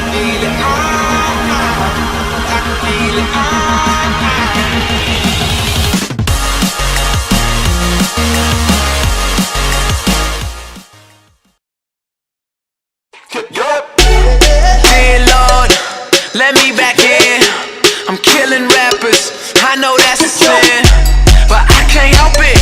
feel it, I can feel it, Dear Lord, let me back in. I'm killing rappers, I know that's a sin, but I can't help it,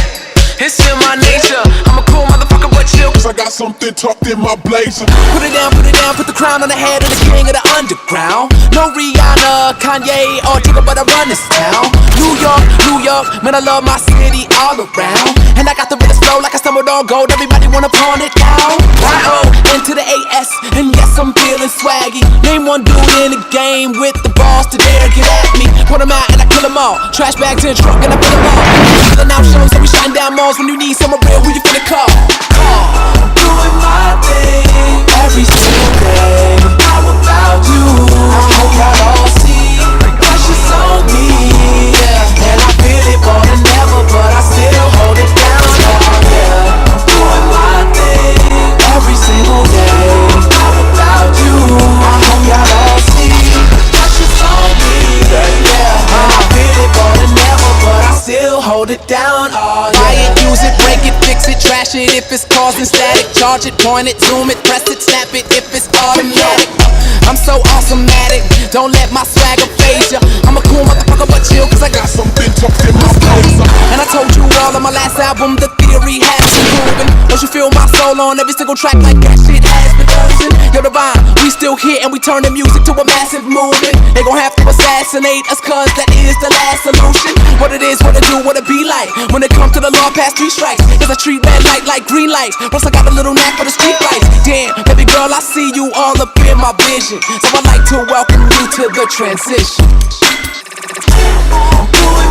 it's in my nature. I'm a cool motherfucker, but chill, cause I got something tucked in my blazer. Put it down, put the crown on the head of the king of the underground. No Rihanna, Kanye, or Jigga, but I run this town. New York, man, I love my city all around. And I got the realest flow like I stumbled on gold, everybody wanna pawn it now. Y-O, into the A-S, and yes, I'm feeling swaggy. Name one dude in the game with the balls to dare get at me. Put them out and I kill them all, trash bags in the trunk and I fill them all. Filling out shows and we shutting down malls. When you need someone real, who you finna call? I'm doing my thing every single day. How about you? I hope y'all all see the pressure's on me, yeah. And I feel it more than ever, but I still hold it down, oh yeah. I'm doing my thing every single day. How about you? I hope y'all all see the pressure's on me, yeah. And I feel it more than ever, but I still hold it down, oh yeah. Buy it, use it, break it, fix it, trash it if it's causing static. Charge it, point it, zoom it, press it, snap it if it's automatic. I'm so awesome-matic, don't let my swagger phase ya. I'm a cool motherfucker, but chill, cause I got something tucked in my blazer. And I told you all on my last album, the theory has been proven. Don't you feel my soul on every single track like that shit has been chosen? You're divine, we still here and we turn the music to a massive movement. They gon' have to assassinate us cause that is the last solution. What it is, what it do, what it be like when it comes to the law past 3 strikes. Cause I treat red light like green lights, plus I got a little knack for the street lights. Damn, baby girl, I see you all up in my vision, so I'd like to welcome you to the transition. I'm doing